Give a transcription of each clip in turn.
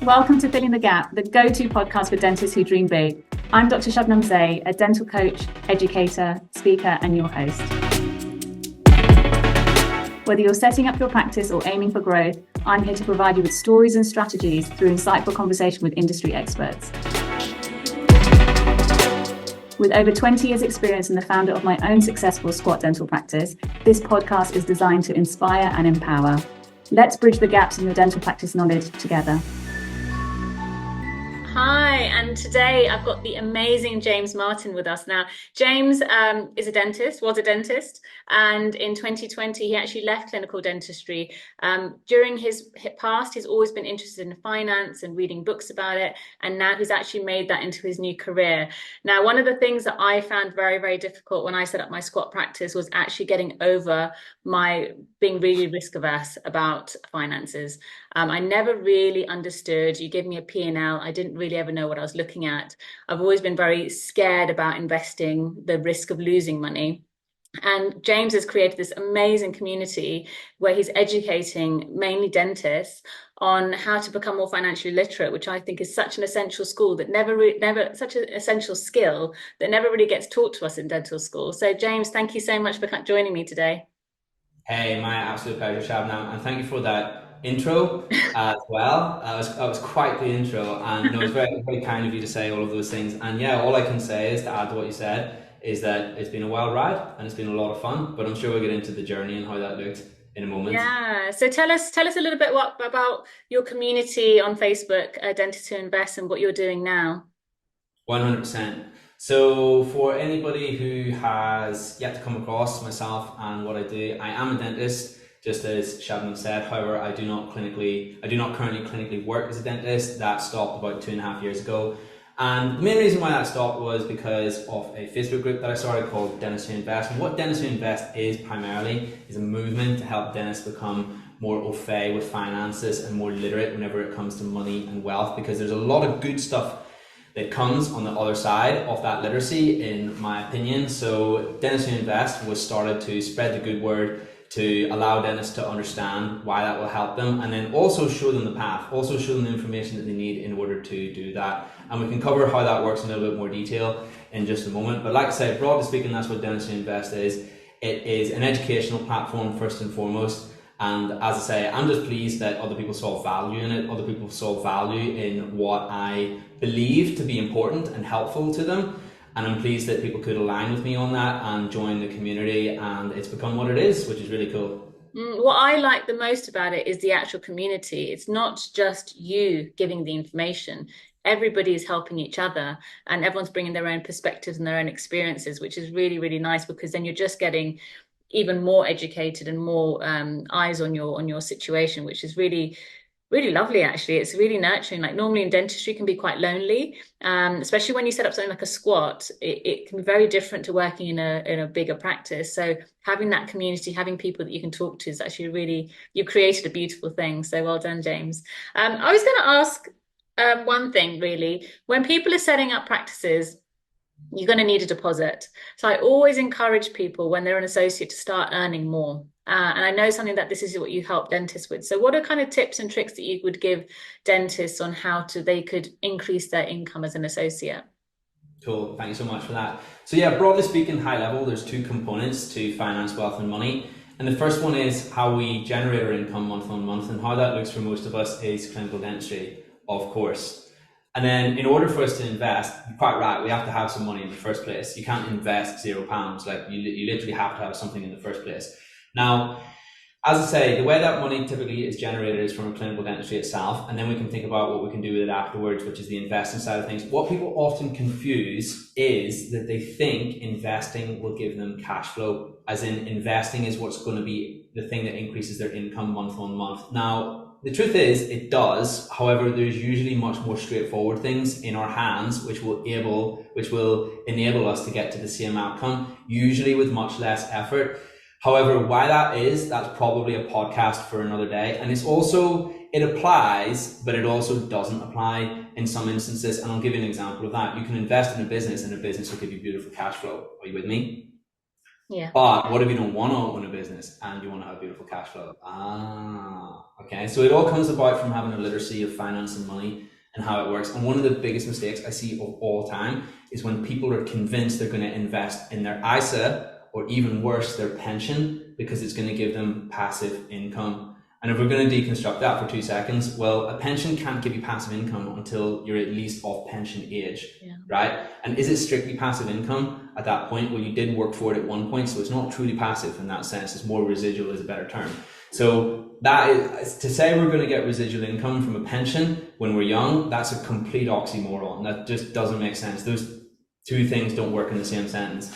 Welcome to Filling the Gap, the go-to podcast for dentists who dream big. I'm Dr Shabnam Zai, a dental coach, educator, speaker, and your host. Whether you're setting up your practice or aiming for growth, I'm here to provide you with stories and strategies through insightful conversation with industry experts. With over 20 years experience and the founder of my own successful squat dental practice, this podcast is designed to inspire and empower. Let's bridge the gaps in your dental practice knowledge together. Hi, and today I've got the amazing James Martin with us. Now, James was a dentist, and in 2020 he actually left clinical dentistry. During his past, he's always been interested in finance and reading books about it, and now he's actually made that into his new career. Now, one of the things that I found very, very difficult when I set up my squat practice was actually getting over my being really risk averse about finances. I never really understood. You give me a P&L, I didn't really ever know what I was looking at. I've always been very scared about investing, the risk of losing money. And James has created this amazing community where he's educating mainly dentists on how to become more financially literate, which I think is such an essential skill that never really gets taught to us in dental school. So James, thank you so much for joining me today. Hey, my absolute pleasure, Shabnam, and thank you for that intro as well. That was quite the intro, and no, it's very, very kind of you to say all of those things. And yeah, all I can say is to add to what you said is that it's been a wild ride and it's been a lot of fun. But I'm sure we'll get into the journey and how that looked in a moment. Yeah. So tell us a little bit about your community on Facebook, Dentists Who Invest, and what you're doing now. 100%. So for anybody who has yet to come across myself and what I do, I am a dentist, just as Shabnam said. However, I do not currently clinically work as a dentist. That stopped about 2.5 years ago. And the main reason why that stopped was because of a Facebook group that I started called Dentists Who Invest. And what Dentists Who Invest is primarily is a movement to help dentists become more au fait with finances and more literate whenever it comes to money and wealth, because there's a lot of good stuff that comes on the other side of that literacy, in my opinion. So Dentists Who Invest was started to spread the good word, to allow dentists to understand why that will help them, and then also show them the path, also show them the information that they need in order to do that. And we can cover how that works in a little bit more detail in just a moment. But like I said, broadly speaking, that's what Dentists Who Invest is. It is an educational platform first and foremost. And as I say, I'm just pleased that other people saw value in it. Other people saw value in what I believe to be important and helpful to them. And I'm pleased that people could align with me on that and join the community. And it's become what it is, which is really cool. What I like the most about it is the actual community. It's not just you giving the information. Everybody is helping each other, and everyone's bringing their own perspectives and their own experiences, which is really, really nice, because then you're just getting even more educated and more eyes on your situation, which is really, really lovely. Actually, it's really nurturing. Like, normally in dentistry can be quite lonely, especially when you set up something like a squat. It can be very different to working in a bigger practice. So having that community, having people that you can talk to, is actually really, you've created a beautiful thing. So well done, James. I was going to ask one thing, really. When people are setting up practices, you're going to need a deposit. So I always encourage people when they're an associate to start earning more. And I know something that this is what you help dentists with. So what are kind of tips and tricks that you would give dentists on how they could increase their income as an associate? Cool. Thank you so much for that. So yeah, broadly speaking, high level, there's two components to finance, wealth and money. And the first one is how we generate our income month on month, and how that looks for most of us is clinical dentistry, of course. And then in order for us to invest, you're quite right, we have to have some money in the first place. You can't invest £0. Like, you literally have to have something in the first place. Now, as I say, the way that money typically is generated is from a clinical dentistry itself, and then we can think about what we can do with it afterwards, which is the investing side of things. What people often confuse is that they think investing will give them cash flow, as in investing is what's going to be the thing that increases their income month on month. Now, the truth is, it does. However, there's usually much more straightforward things in our hands which will enable us to get to the same outcome, usually with much less effort. However, why that is, that's probably a podcast for another day. And it applies, but it also doesn't apply in some instances. And I'll give you an example of that. You can invest in a business and a business will give you beautiful cash flow. Are you with me? Yeah. But what if you don't want to own a business and you want to have beautiful cash flow? Ah, okay. So it all comes about from having a literacy of finance and money and how it works. And one of the biggest mistakes I see of all time is when people are convinced they're going to invest in their ISA, or even worse, their pension, because it's going to give them passive income. And if we're going to deconstruct that for 2 seconds, well, a pension can't give you passive income until you're at least off pension age, Yeah. right? And is it strictly passive income at that point? Well, you did work for it at one point, so it's not truly passive in that sense. It's more residual, is a better term. So that is to say we're going to get residual income from a pension when we're young. That's a complete oxymoron. That just doesn't make sense. Those two things don't work in the same sentence.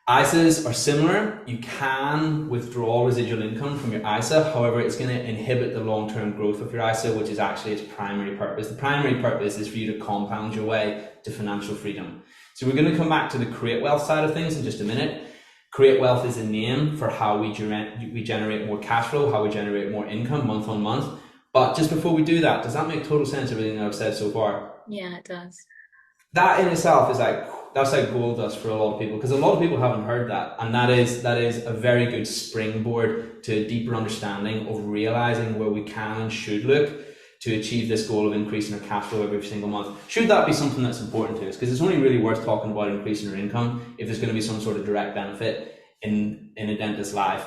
ISAs are similar. You can withdraw residual income from your ISA. However, it's going to inhibit the long-term growth of your ISA, which is actually its primary purpose. The primary purpose is for you to compound your way to financial freedom. So we're going to come back to the create wealth side of things in just a minute. Create wealth is a name for how we generate more cash flow, how we generate more income month on month. But just before we do that, does that make total sense, everything that I've said so far? Yeah, it does. That in itself is that's like gold dust for a lot of people, because a lot of people haven't heard that, and that is a very good springboard to a deeper understanding of realizing where we can and should look to achieve this goal of increasing our cash flow every single month. Should that be something that's important to us? Because it's only really worth talking about increasing our income if there's going to be some sort of direct benefit in a dentist's life.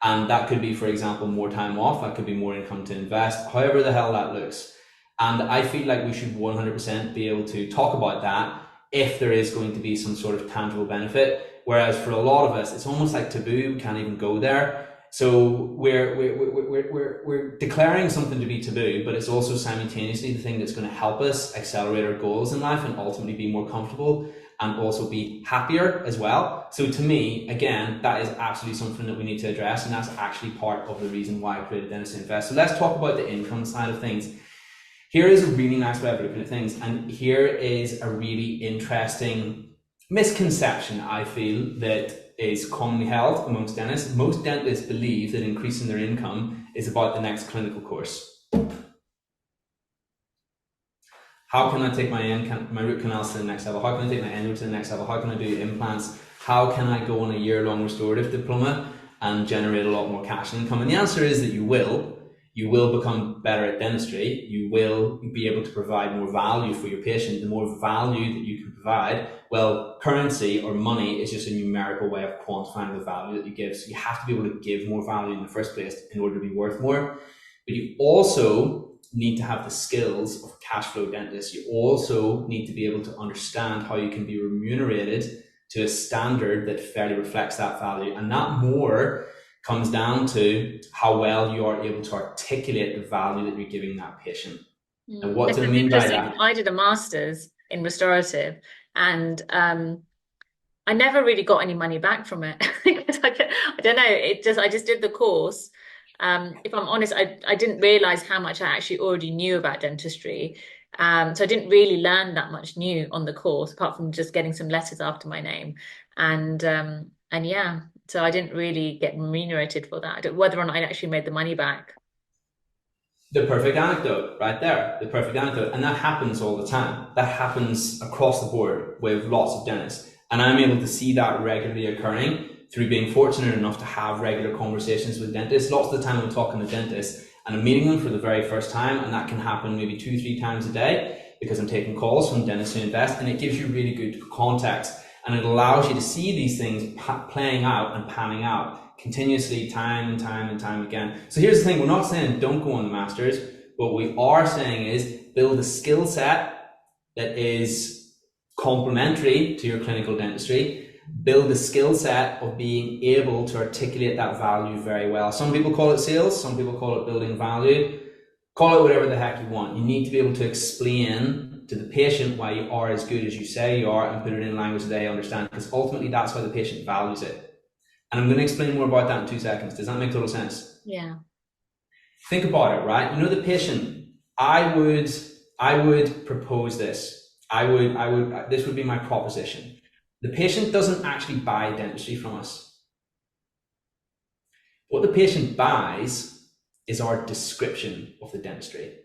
And that could be, for example, more time off, that could be more income to invest, however the hell that looks. And I feel like we should 100% be able to talk about that if there is going to be some sort of tangible benefit. Whereas for a lot of us, it's almost like taboo. We can't even go there. So we're declaring something to be taboo, but it's also simultaneously the thing that's going to help us accelerate our goals in life and ultimately be more comfortable and also be happier as well. So to me, again, that is absolutely something that we need to address, and that's actually part of the reason why I created Dentistry Invest. So let's talk about the income side of things. Here is a really nice way of looking at things, and here is a really interesting misconception I feel that is commonly held amongst dentists. Most dentists believe that increasing their income is about the next clinical course. How can I take my root canals to the next level? How can I take my endo to the next level? How can I do implants? How can I go on a year-long restorative diploma and generate a lot more cash and income? And the answer is that you will. You will become better at dentistry. You will be able to provide more value for your patient. The more value that you can provide, well, currency or money is just a numerical way of quantifying the value that you give. So you have to be able to give more value in the first place in order to be worth more. But you also need to have the skills of a cash flow dentist. You also need to be able to understand how you can be remunerated to a standard that fairly reflects that value. And that more comes down to how well you are able to articulate the value that you're giving that patient. And what do I It's mean by interesting. that? I did a master's in restorative, and I never really got any money back from it. I don't know. I just did the course. If I'm honest, I didn't realize how much I actually already knew about dentistry. So I didn't really learn that much new on the course, apart from just getting some letters after my name. And yeah, so I didn't really get remunerated for that. Whether or not I actually made the money back. The perfect anecdote right there, the perfect anecdote. And that happens all the time. That happens across the board with lots of dentists. And I'm able to see that regularly occurring through being fortunate enough to have regular conversations with dentists. Lots of the time I'm talking to dentists and I'm meeting them for the very first time, and that can happen maybe 2-3 times a day because I'm taking calls from Dentistry Invest, and it gives you really good context, and it allows you to see these things playing out and panning out continuously, time and time and time again. So here's the thing, we're not saying don't go on the masters. What we are saying is build a skill set that is complementary to your clinical dentistry. Build the skill set of being able to articulate that value very well. Some people call it sales, some people call it building value. Call it whatever the heck you want. You need to be able to explain to the patient why you are as good as you say you are and put it in language that they understand, because ultimately that's how the patient values it. And I'm going to explain more about that in 2 seconds. Does that make total sense? Yeah. Think about it, right? You know, the patient, I would propose this. This would be my proposition. The patient doesn't actually buy dentistry from us. What the patient buys is our description of the dentistry.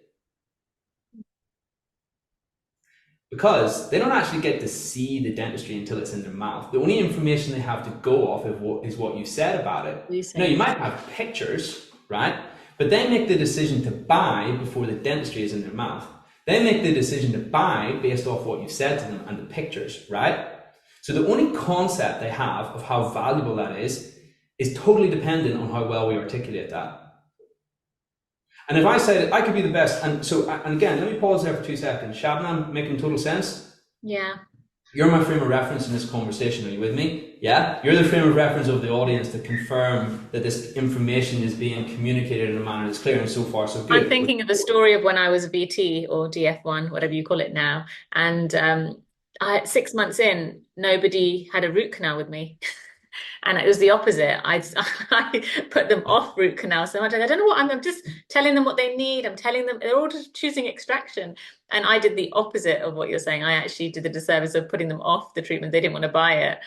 because they don't actually get to see the dentistry until it's in their mouth. The only information they have to go off is what you said about it. You Now, say, you might have pictures, right? But they make the decision to buy before the dentistry is in their mouth. They make the decision to buy based off what you've said to them and the pictures, right? So the only concept they have of how valuable that is totally dependent on how well we articulate that. And if I say that I could be the best, and again, let me pause there for 2 seconds. Shabnam, making total sense? yeah. You're my frame of reference in this conversation. Are you with me? Yeah? You're the frame of reference of the audience to confirm that this information is being communicated in a manner that's clear, and so far so I'm good. thinking of the story of when I was a VT or DF1, whatever you call it now. And 6 months in, nobody had a root canal with me. And it was the opposite. I put them off root canal so much. I don't know what I'm just telling them what they need. I'm telling them they're all just choosing extraction. And I did the opposite of what you're saying. I actually did the disservice of putting them off the treatment. They didn't want to buy it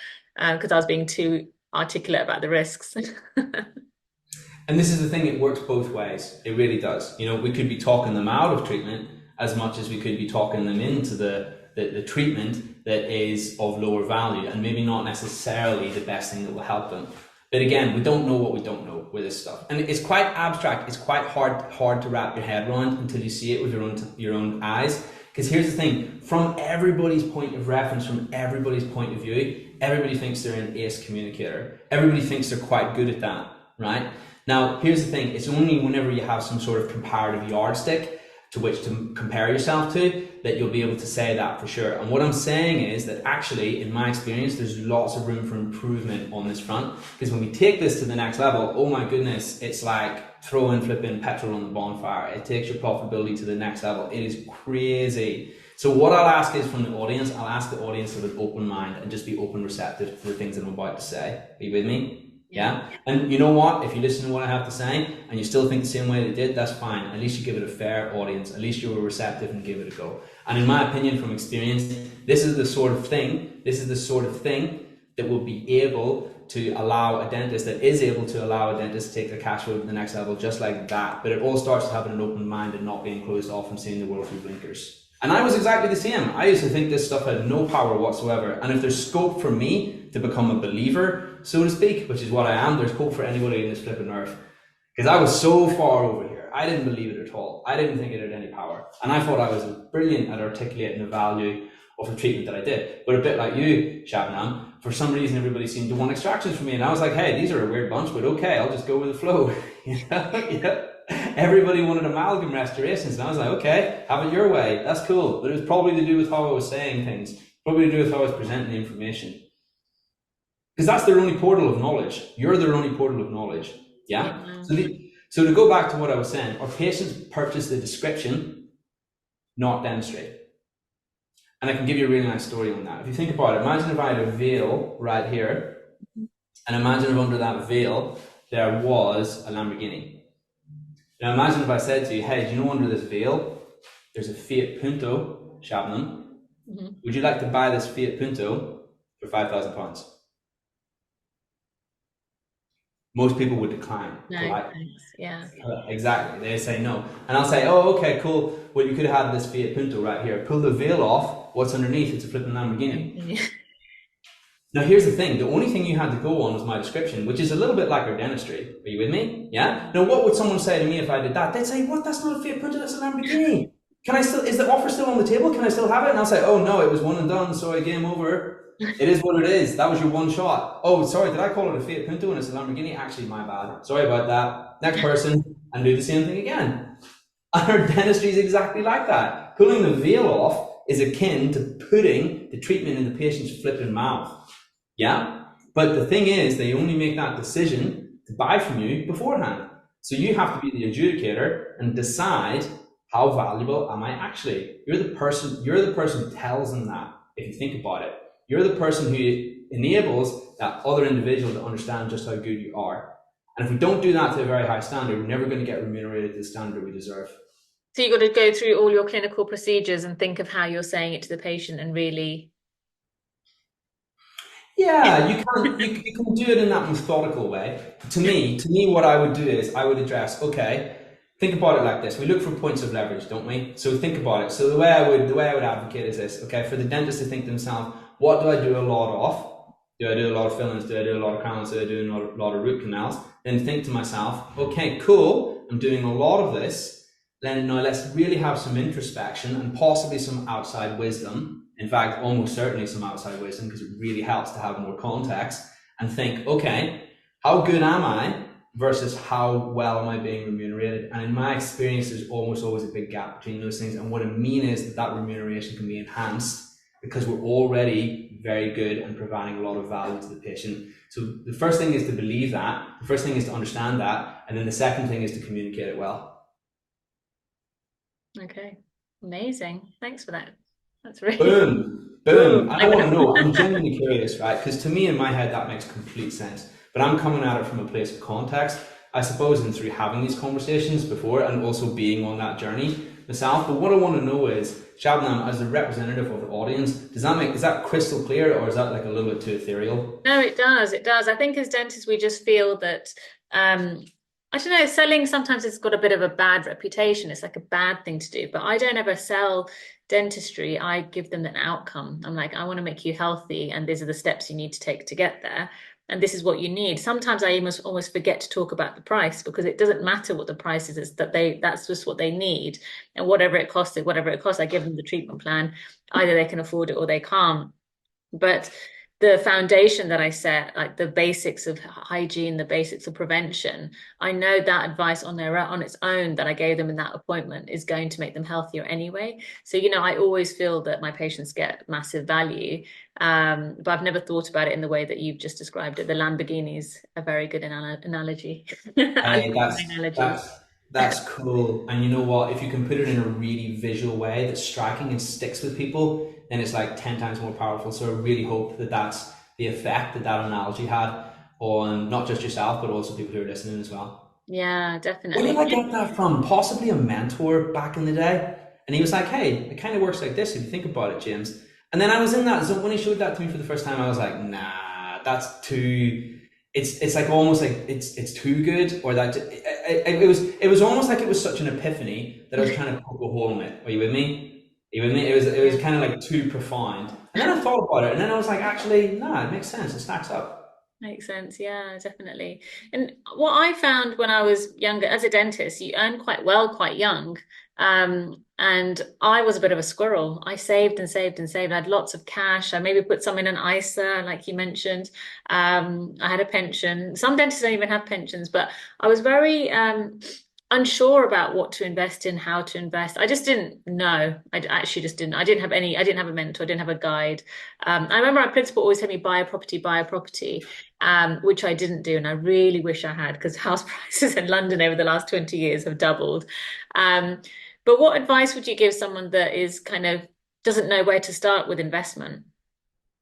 because I was being too articulate about the risks. And this is the thing, it works both ways. It really does. You know, we could be talking them out of treatment as much as we could be talking them into the treatment that is of lower value and maybe not necessarily the best thing that will help them. But again, we don't know what we don't know with this stuff. And it's quite abstract. It's quite hard to wrap your head around until you see it with your own eyes. Because here's the thing, from everybody's point of reference, from everybody's point of view, everybody thinks they're an ace communicator. Everybody thinks they're quite good at that, right? Now, here's the thing, it's only whenever you have some sort of comparative yardstick to which to compare yourself to that you'll be able to say that for sure. And what I'm saying is that actually, in my experience, there's lots of room for improvement on this front. Because when we take this to the next level, oh my goodness, it's like throwing flipping petrol on the bonfire. It takes your profitability to the next level. It is crazy. So what I'll ask is from the audience, I'll ask the audience with an open mind and just be open receptive to the things that I'm about to say. Are you with me? Yeah. And you know what? If you listen to what I have to say and you still think the same way they did, that's fine. At least you give it a fair audience. At least you were receptive and give it a go. And in my opinion, from experience, this is the sort of thing that will be able to allow a dentist, that is able to allow a dentist to take their cash flow to the next level just like that. But it all starts with having an open mind and not being closed off and seeing the world through blinkers. And I was exactly the same. I used to think this stuff had no power whatsoever. And if there's scope for me to become a believer, so to speak, which is what I am, there's hope for anybody in this flipping earth. Because I was so far over here. I didn't believe it at all. I didn't think it had any power. And I thought I was brilliant at articulating the value of the treatment that I did. But a bit like you, Shabnam, for some reason everybody seemed to want extractions from me. And I was like, hey, these are a weird bunch, but okay, I'll just go with the flow. Yeah. Everybody wanted amalgam restorations, and I was like, okay, have it your way. That's cool. But it was probably to do with how I was saying things, probably to do with how I was presenting the information. Because that's their only portal of knowledge. You're their only portal of knowledge. Yeah? So to go back to what I was saying, our patients purchase the description, not dentistry. And I can give you a really nice story on that. If you think about it, imagine if I had a veil right here, and imagine if under that veil there was a Lamborghini. Now imagine if I said to you, hey, do you know under this veil, there's a Fiat Punto, Shabnam. Mm-hmm. Would you like to buy this Fiat Punto for £5,000? Most people would decline. No, thanks. Yeah. Exactly. They say no. And I'll say, oh, okay, cool. Well, you could have had this Fiat Punto right here. Pull the veil off. What's underneath? It's a flipping Lamborghini. Now, here's the thing. The only thing you had to go on was my description, which is a little bit like our dentistry. Are you with me? Yeah? Now, what would someone say to me if I did that? They'd say, what? That's not a Fiat Punto, that's a Lamborghini. Is the offer still on the table? Can I still have it? And I'll say, oh, no, it was one and done, so I game over. It is what it is. That was your one shot. Oh, sorry, did I call it a Fiat Punto and it's a Lamborghini? Actually, my bad. Sorry about that. Next person, and do the same thing again. And our dentistry is exactly like that. Pulling the veil off is akin to putting the treatment in the patient's flipping mouth. Yeah? But the thing is, they only make that decision to buy from you beforehand. So you have to be the adjudicator and decide, how valuable am I actually? You're the person who tells them that, if you think about it. You're the person who enables that other individual to understand just how good you are. And if we don't do that to a very high standard, we're never going to get remunerated to the standard we deserve. So you've got to go through all your clinical procedures and think of how you're saying it to the patient and really... Yeah, you can do it in that methodical way. To me, what I would do is I would address, okay, think about it like this. We look for points of leverage, don't we? So think about it. So the way I would advocate is this, okay, for the dentist to think to themselves, what do I do a lot of? Do I do a lot of fillings? Do I do a lot of crowns? Do I do a lot of root canals? Then think to myself, okay, cool, I'm doing a lot of this. Then now let's really have some introspection and possibly some outside wisdom. In fact, almost certainly some outside wisdom, because it really helps to have more context, and think, okay, how good am I versus how well am I being remunerated? And in my experience, there's almost always a big gap between those things. And what I mean is that that remuneration can be enhanced because we're already very good and providing a lot of value to the patient. So the first thing is to believe that. The first thing is to understand that. And then the second thing is to communicate it well. Okay, amazing. Thanks for that. That's really Boom, boom. boom. And I want to know, I'm genuinely curious, right? Because to me, in my head, that makes complete sense. But I'm coming at it from a place of context, I suppose, and through having these conversations before and also being on that journey myself. But what I want to know is, Shabnam, as the representative of the audience, is that crystal clear, or is that like a little bit too ethereal? No, it does. It does. I think as dentists, we just feel that, I don't know, selling sometimes it's got a bit of a bad reputation. It's like a bad thing to do. But I don't ever sell dentistry. I give them an outcome. I'm like, I want to make you healthy, and these are the steps you need to take to get there. And this is what you need. Sometimes I almost forget to talk about the price, because it doesn't matter what the price is. It's that that's just what they need. And whatever it costs, I give them the treatment plan. Either they can afford it or they can't. But the foundation that I set, like the basics of hygiene, the basics of prevention, I know that advice on its own that I gave them in that appointment is going to make them healthier anyway. So, I always feel that my patients get massive value. But I've never thought about it in the way that you've just described it. The Lamborghini's a very good analogy. I Hey, love my analogies. that's cool. And you know what? If you can put it in a really visual way that's striking and sticks with people, then it's like 10 times more powerful. So I really hope that that's the effect that that analogy had on not just yourself, but also people who are listening as well. Yeah, Where did definitely. I get that from? Possibly a mentor back in the day. And he was like, hey, it kind of works like this if you think about it, James. And then I was in that zone when he showed that to me for the first time. I was like, nah, that's too. It's like almost like it's too good, or that it was almost like it was such an epiphany that I was trying to poke a hole in it. Are you with me? Are you with me? It was kind of like too profound. And then I thought about it, and then I was like, actually, nah, it makes sense. It stacks up. Makes sense. Yeah, definitely. And what I found when I was younger, as a dentist, you earn quite well quite young. And I was a bit of a squirrel. I saved and saved and saved. I had lots of cash. I maybe put some in an ISA, like you mentioned. I had a pension. Some dentists don't even have pensions, but I was very unsure about what to invest in, how to invest. I just didn't know. I actually just didn't. I didn't have a mentor. I didn't have a guide. I remember my principal always told me, buy a property, which I didn't do. And I really wish I had, because house prices in London over the last 20 years have doubled. But what advice would you give someone that is kind of doesn't know where to start with investment?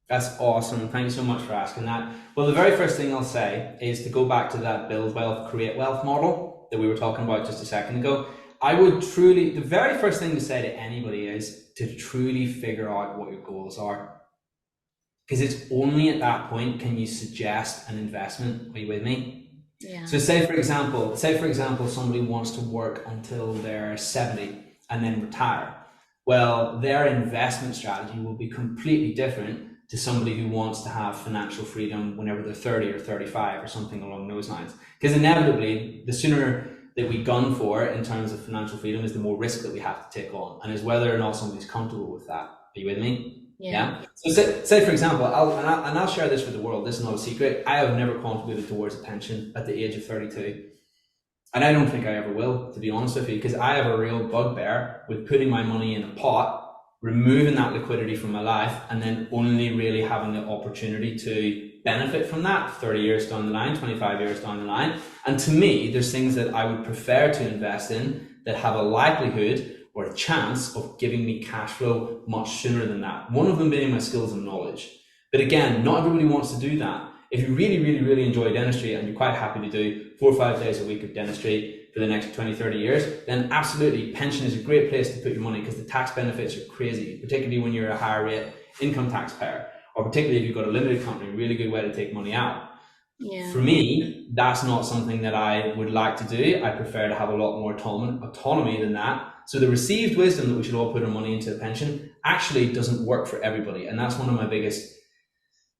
That's awesome. Thanks so much for asking that. Well, the very first thing I'll say is to go back to that build wealth, create wealth model that we were talking about just a second ago. The very first thing to say to anybody is to truly figure out what your goals are. Because it's only at that point can you suggest an investment. Are you with me? Yeah. So say for example, somebody wants to work until they're 70 and then retire. Well, their investment strategy will be completely different to somebody who wants to have financial freedom whenever they're 30 or 35 or something along those lines. Because inevitably, the sooner that we gun for in terms of financial freedom is the more risk that we have to take on, and is whether or not somebody's comfortable with that. Are you with me? Yeah. So say for example, I'll share this with the world. This is not a secret. I have never contributed towards a pension at the age of 32. And I don't think I ever will, to be honest with you, because I have a real bugbear with putting my money in a pot, removing that liquidity from my life, and then only really having the opportunity to benefit from that 30 years down the line, 25 years down the line. And to me, there's things that I would prefer to invest in that have a likelihood or a chance of giving me cash flow much sooner than that. One of them being my skills and knowledge. But again, not everybody wants to do that. If you really, really, really enjoy dentistry and you're quite happy to do 4 or 5 days a week of dentistry for the next 20, 30 years, then absolutely pension is a great place to put your money, because the tax benefits are crazy, particularly when you're a higher rate income taxpayer, or particularly if you've got a limited company, really good way to take money out. Yeah. For me, that's not something that I would like to do. I prefer to have a lot more autonomy than that. So the received wisdom that we should all put our money into a pension actually doesn't work for everybody. And that's one of my biggest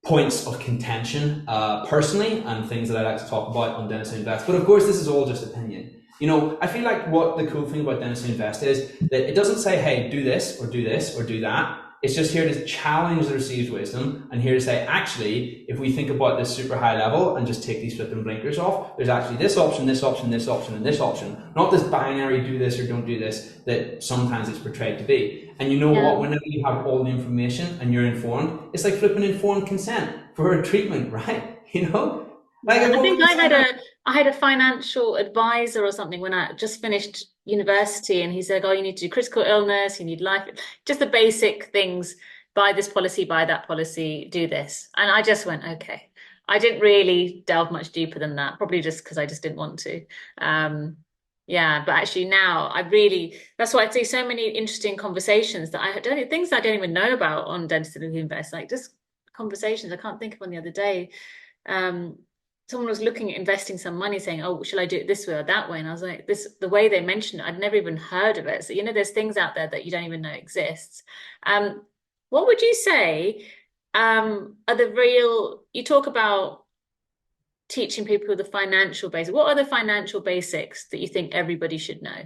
points of contention personally, and things that I like to talk about on Dentistry Invest. But of course, this is all just opinion. You know, I feel like what the cool thing about Dentistry Invest is that it doesn't say, hey, do this or do this or do that. It's just here to challenge the received wisdom and here to say, actually, if we think about this super high level and just take these flipping blinkers off, there's actually this option, this option, this option, and this option. Not this binary do this or don't do this that sometimes it's portrayed to be. And you know Yeah. what? Whenever you have all the information and you're informed, it's like flipping informed consent for a treatment, right? You know, like Yeah, I and I go think with the center. I had a financial advisor or something when I just finished university, and he said, "Oh, you need to do critical illness, you need life, just the basic things. Buy this policy, buy that policy, do this." And I just went, "Okay." I didn't really delve much deeper than that, probably just because I just didn't want to. Um, yeah, but actually now I really that's why I see so many interesting conversations that I don't things I don't even know about on Dentistry Invest, like just conversations. I can't think of one the other day. um, Someone was looking at investing some money saying, "Oh, shall I do it this way or that way?" And I was like, this, the way they mentioned it, I'd never even heard of it. So, there's things out there that you don't even know exists. What would you say, are the real, you talk about teaching people the financial basics. What are the financial basics that you think everybody should know?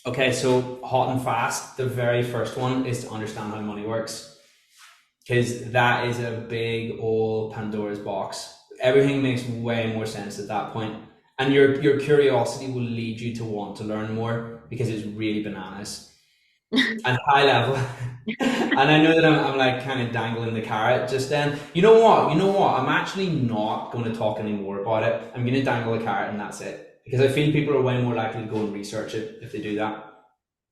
Okay, so hot and fast, the very first one is to understand how money works, because that is a big old Pandora's box. Everything makes way more sense at that point, and your curiosity will lead you to want to learn more because it's really bananas and high level. And I know that I'm like kind of dangling the carrot just then. You know what? You know what? I'm actually not going to talk anymore about it. I'm going to dangle the carrot and that's it. Because I feel people are way more likely to go and research it if they do that.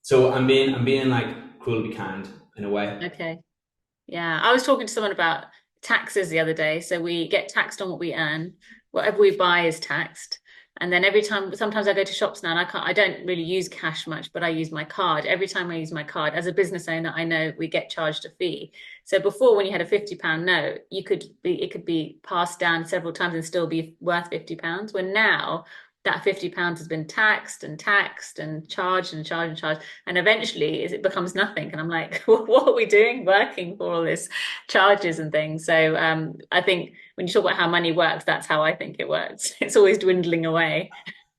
So I'm being like cruel to be kind in a way. Okay. Yeah, I was talking to someone about taxes the other day. So we get taxed on what we earn. Whatever we buy is taxed. And then every time, sometimes I go to shops now and I don't really use cash much, but I use my card. Every time I use my card, as a business owner, I know we get charged a fee. So before, when you had a £50 note, it could be passed down several times and still be worth £50. When now that £50 has been taxed and charged and charged and charged, and eventually it becomes nothing. And I'm like, what are we doing working for all this charges and things? So I think when you talk about how money works, that's how I think it works. It's always dwindling away.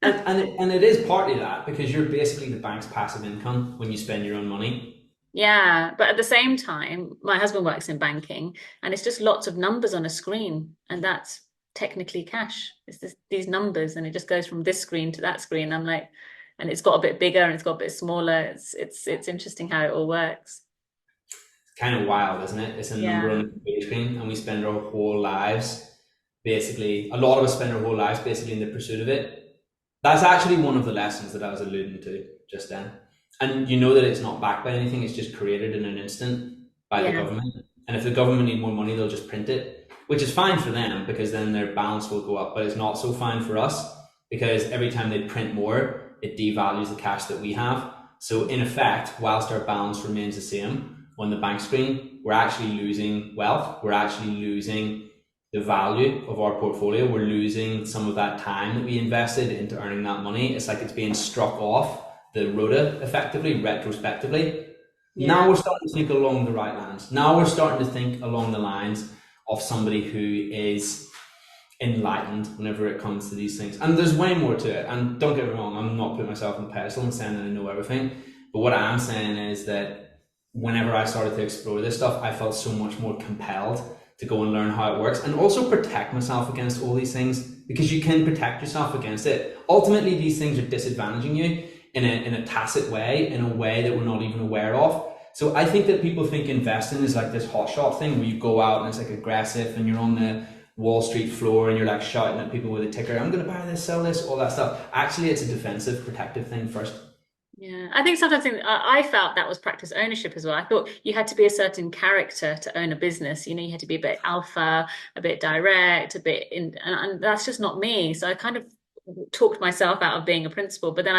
And it is partly that because you're basically the bank's passive income when you spend your own money. Yeah, but at the same time, my husband works in banking, and it's just lots of numbers on a screen, and that's technically cash. It's these numbers, and it just goes from this screen to that screen. I'm like, and it's got a bit bigger and it's got a bit smaller. It's interesting how it all works. It's kind of wild, isn't it? It's a number on Yeah, a computer screen, and we spend our whole lives basically, a lot of us spend our whole lives basically in the pursuit of it. That's actually one of the lessons that I was alluding to just then. And you know that it's not backed by anything, it's just created in an instant by the yeah, government. And if the government need more money, they'll just print it, which is fine for them because then their balance will go up. But it's not so fine for us because every time they print more, it devalues the cash that we have. So in effect, whilst our balance remains the same on the bank screen, we're actually losing wealth. We're actually losing the value of our portfolio. We're losing some of that time that we invested into earning that money. It's like it's being struck off the rota effectively, retrospectively. yeah, Now we're starting to think along the right lines. Now we're starting to think along the lines of somebody who is enlightened whenever it comes to these things. And there's way more to it. And don't get me wrong, I'm not putting myself on the pedestal and saying that I know everything. But what I am saying is that whenever I started to explore this stuff, I felt so much more compelled to go and learn how it works and also protect myself against all these things because you can protect yourself against it. Ultimately, these things are disadvantaging you in a tacit way, in a way that we're not even aware of. So I think that people think investing is like this hotshot thing where you go out and it's like aggressive and you're on the Wall Street floor and you're like shouting at people with a ticker, I'm going to buy this, sell this, all that stuff. Actually, it's a defensive, protective thing first. yeah. I think sometimes I felt that was practice ownership as well. I thought you had to be a certain character to own a business. You had to be a bit alpha, a bit direct, a bit and that's just not me. So I kind of talked myself out of being a principal, but then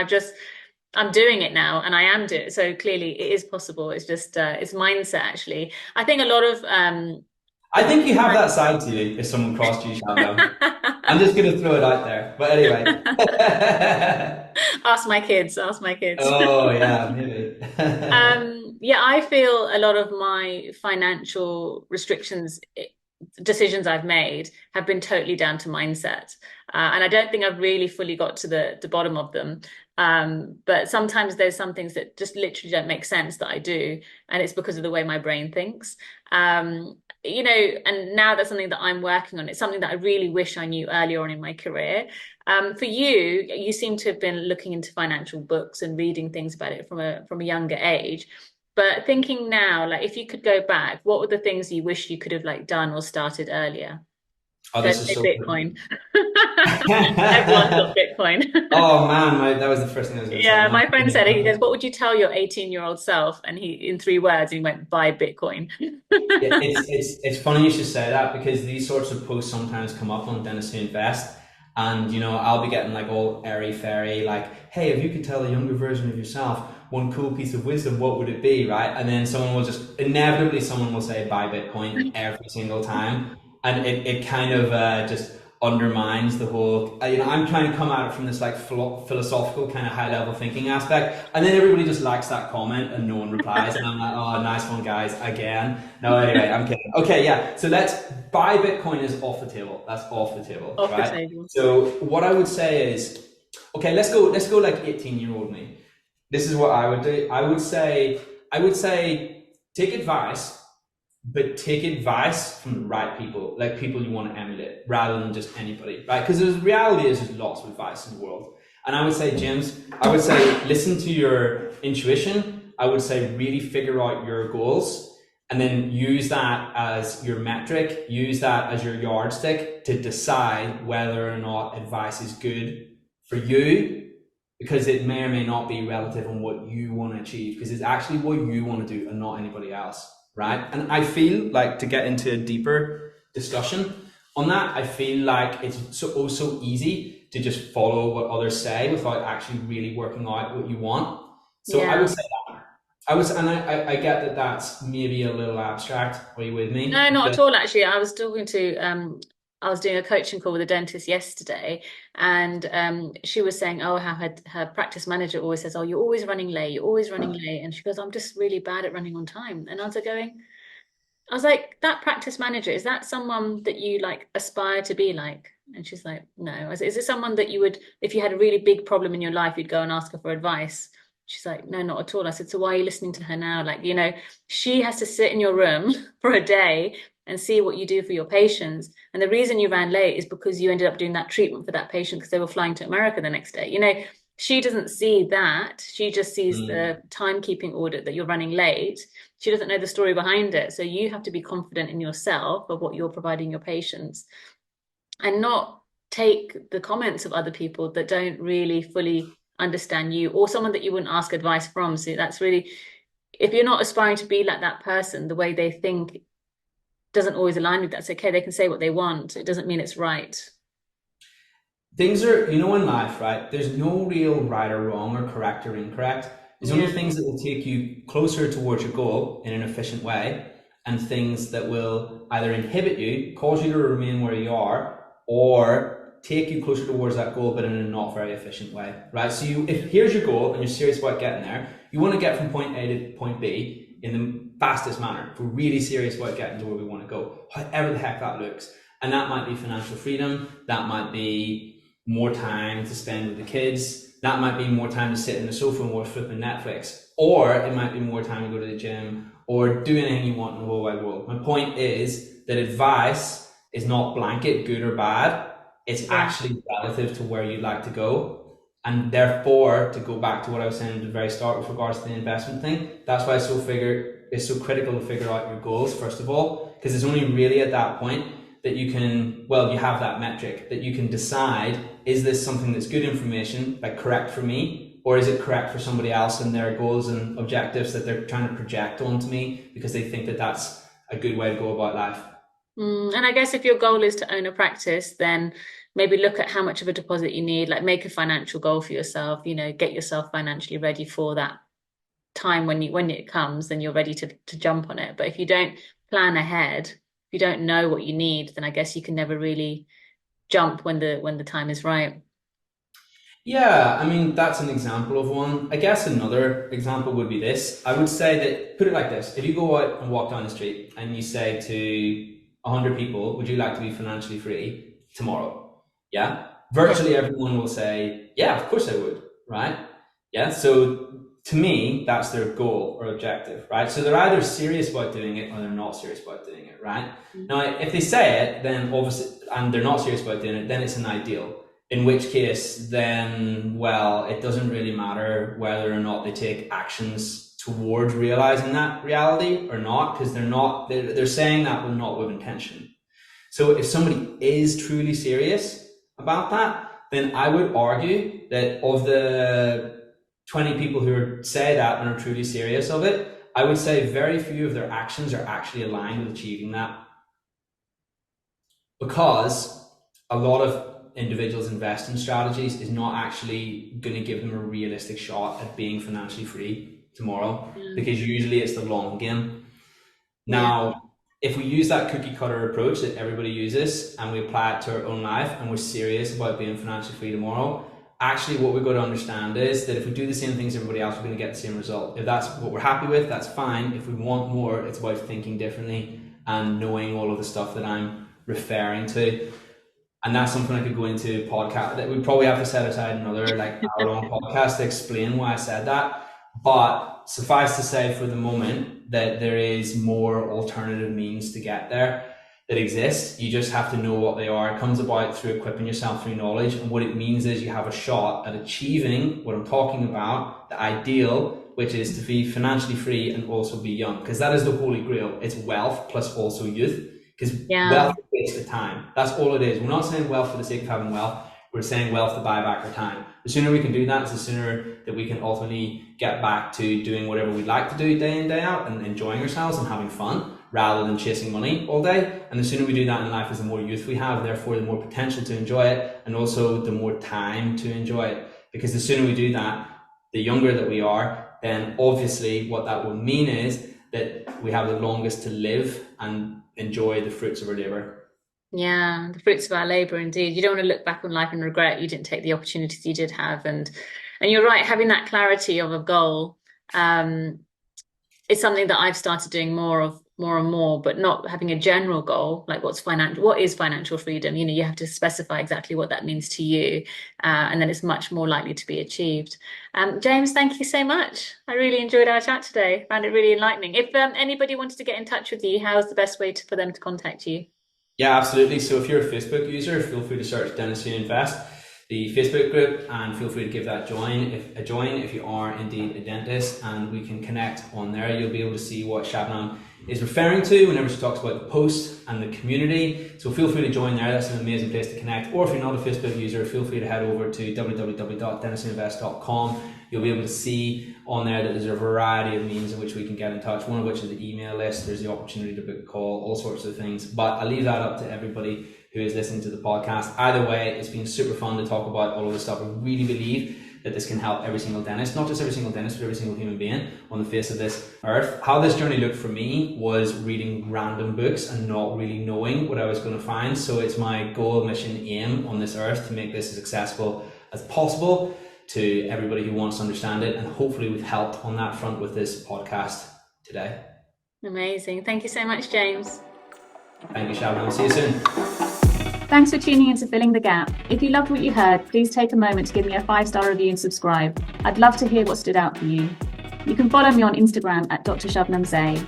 I'm doing it now and I am doing it. So clearly it is possible. It's just it's mindset actually. I think a lot of I think you have that side to you if someone crossed you, Shabnam. I'm just going to throw it out there. But anyway. Ask my kids, ask my kids. Oh, yeah, maybe. Yeah, I feel a lot of my financial restrictions, decisions I've made have been totally down to mindset. And I don't think I've really fully got to the bottom of them. But sometimes there's some things that just literally don't make sense that I do, and it's because of the way my brain thinks. And now that's something that I'm working on. It's something that I really wish I knew earlier on in my career. For you, you seem to have been looking into financial books and reading things about it from a younger age. But thinking now, like if you could go back, what were the things you wish you could have like done or started earlier? Oh, Don't this is say so Bitcoin. Everyone's good. got Bitcoin. Oh man, that was the first thing I was going to say. Yeah, My my friend said it. He goes, "What would you tell your 18-year-old self?" And he, in 3 words, he went, "Buy Bitcoin." it's funny you should say that because these sorts of posts sometimes come up on Dentistry Invest, and I'll be getting like all airy fairy, like, hey, if you could tell a younger version of yourself one cool piece of wisdom, what would it be, right? And then someone will say buy Bitcoin every single time, and it kind of just undermines the whole. I'm trying to come at it from this like philosophical kind of high level thinking aspect, and then everybody just likes that comment and no one replies, and I'm like, oh, nice one, guys, again. No, anyway, I'm kidding. Okay, yeah. So let's buy Bitcoin is off the table. That's off the table, Off the right? table. So what I would say is, okay, let's go like 18-year-old me. This is what I would do. I would say take advice, but take advice from the right people, like people you want to emulate, rather than just anybody, right? Because the reality is there's lots of advice in the world. And I would say, James, I would say listen to your intuition. I would say really figure out your goals and then use that as your metric, use that as your yardstick to decide whether or not advice is good for you, because it may or may not be relative on what you want to achieve, because it's actually what you want to do and not anybody else, right? And I feel like, to get into a deeper discussion on that, I feel like it's so easy to just follow what others say without actually really working out what you want. So I would Yeah. say that. I get that that's maybe a little abstract. Are you with No, me? not But at all, actually. I was doing a coaching call with a dentist yesterday, and she was saying, oh, how her practice manager always says, oh, you're always running late, you're always running late. And she goes, I'm just really bad at running on time. And I was like, that practice manager, is that someone that you like aspire to be like? And she's like, no. I said, is it someone that you would, if you had a really big problem in your life, you'd go and ask her for advice? She's like, no, not at all. I said, so why are you listening to her now? Like, she has to sit in your room for a day and see what you do for your patients. And the reason you ran late is because you ended up doing that treatment for that patient because they were flying to America the next day. She doesn't see that. She just sees mm, the timekeeping audit that you're running late. She doesn't know the story behind it. So you have to be confident in yourself of what you're providing your patients and not take the comments of other people that don't really fully understand you, or someone that you wouldn't ask advice from. So that's really, if you're not aspiring to be like that person, the way they think doesn't always align with that's okay. They can say what they want. It doesn't mean it's right. things are, in life, right? There's no real right or wrong or correct or incorrect. There's only Yeah. things that will take you closer towards your goal in an efficient way, and things that will either inhibit you, cause you to remain where you are, or take you closer towards that goal, but in a not very efficient way, right? So if here's your goal and you're serious about getting there, you want to get from point A to point B in the fastest manner. If we're really serious about getting to where we want to go, however the heck that looks. And that might be financial freedom, that might be more time to spend with the kids. That might be more time to sit in the sofa and watch flipping Netflix. Or it might be more time to go to the gym or do anything you want in the whole wide world. My point is that advice is not blanket, good or bad. It's Yeah. actually relative to where you'd like to go. And therefore, to go back to what I was saying at the very start with regards to the investment thing, that's why it's so critical to figure out your goals, first of all, because it's only really at that point that you have that metric that you can decide, is this something that's good information, like correct for me, or is it correct for somebody else and their goals and objectives that they're trying to project onto me because they think that that's a good way to go about life. And I guess if your goal is to own a practice, then maybe look at how much of a deposit you need, like make a financial goal for yourself, get yourself financially ready for that time when it comes, then you're ready to jump on it. But if you don't plan ahead, if you don't know what you need, then I guess you can never really jump when the time is right. Yeah, I mean, that's an example of one. I guess another example would be this. I would say that, put it like this. If you go out and walk down the street and you say to 100 people, would you like to be financially free tomorrow? Yeah. Yeah. Virtually everyone will say, yeah, of course I would, right? Yeah. So to me, that's their goal or objective, right? So they're either serious about doing it or they're not serious about doing it, right? Now, if they say it, then obviously, and they're not serious about doing it, then it's an ideal. In which case, then, well, it doesn't really matter whether or not they take actions towards realizing that reality or not, because they're saying that, but not with intention. So if somebody is truly serious about that, then I would argue that of the 20 people who say that and are truly serious of it, I would say very few of their actions are actually aligned with achieving that. Because a lot of individuals' investing strategies is not actually going to give them a realistic shot at being financially free tomorrow, because usually it's the long game. Now, if we use that cookie cutter approach that everybody uses and we apply it to our own life and we're serious about being financially free tomorrow, actually what we've got to understand is that if we do the same things as everybody else, we're going to get the same result. If that's what we're happy with, that's fine. If we want more, it's about thinking differently and knowing all of the stuff that I'm referring to. And that's something I could go into podcast that we'd probably have to set aside another like hour-long podcast to explain why I said that. But suffice to say for the moment that there is more alternative means to get there that exist. You just have to know what they are. It comes about through equipping yourself through knowledge. And what it means is you have a shot at achieving what I'm talking about, the ideal, which is to be financially free and also be young. Because that is the holy grail. It's wealth plus also youth. Because wealth is the time. That's all it is. We're not saying wealth for the sake of having wealth. We're saying wealth to buy back our time. The sooner we can do that, the sooner that we can ultimately get back to doing whatever we like to do day in, day out and enjoying ourselves and having fun rather than chasing money all day. And the sooner we do that in life is the more youth we have, therefore the more potential to enjoy it and also the more time to enjoy it. Because the sooner we do that, the younger that we are, then obviously what that will mean is that we have the longest to live and enjoy the fruits of our labor. Yeah, the fruits of our labor, indeed. You don't want to look back on life and regret you didn't take the opportunities you did have. And you're right, having that clarity of a goal is something that I've started doing more and more, but not having a general goal, like what is financial freedom? You have to specify exactly what that means to you. And then it's much more likely to be achieved. James, thank you so much. I really enjoyed our chat today. Found it really enlightening. If anybody wanted to get in touch with you, how's the best way for them to contact you? Yeah, absolutely. So if you're a Facebook user, feel free to search Dentistry Invest, the Facebook group, and feel free to give that a join if you are indeed a dentist, and we can connect on there. You'll be able to see what Shabnam is referring to whenever she talks about the post and the community. So feel free to join there. That's an amazing place to connect. Or if you're not a Facebook user, feel free to head over to www.dentistryinvest.com. You'll be able to see on there that there's a variety of means in which we can get in touch, one of which is the email list. There's the opportunity to book a call, all sorts of things. But I'll leave that up to everybody who is listening to the podcast. Either way, it's been super fun to talk about all of this stuff. I really believe that this can help every single dentist, not just every single dentist, but every single human being on the face of this earth. How this journey looked for me was reading random books and not really knowing what I was going to find. So it's my goal, mission, aim on this earth to make this as accessible as possible to everybody who wants to understand it. And hopefully we've helped on that front with this podcast today. Amazing. Thank you so much, James. Thank you, Shabnam. See you soon. Thanks for tuning in to Filling the Gap. If you loved what you heard, please take a moment to give me a 5-star review and subscribe. I'd love to hear what stood out for you. You can follow me on Instagram at Dr Shabnam Zai.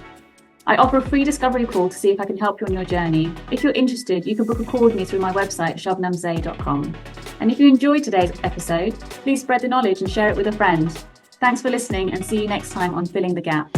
I offer a free discovery call to see if I can help you on your journey. If you're interested, you can book a call with me through my website, shabnamzai.com. And if you enjoyed today's episode, please spread the knowledge and share it with a friend. Thanks for listening and see you next time on Filling the Gap.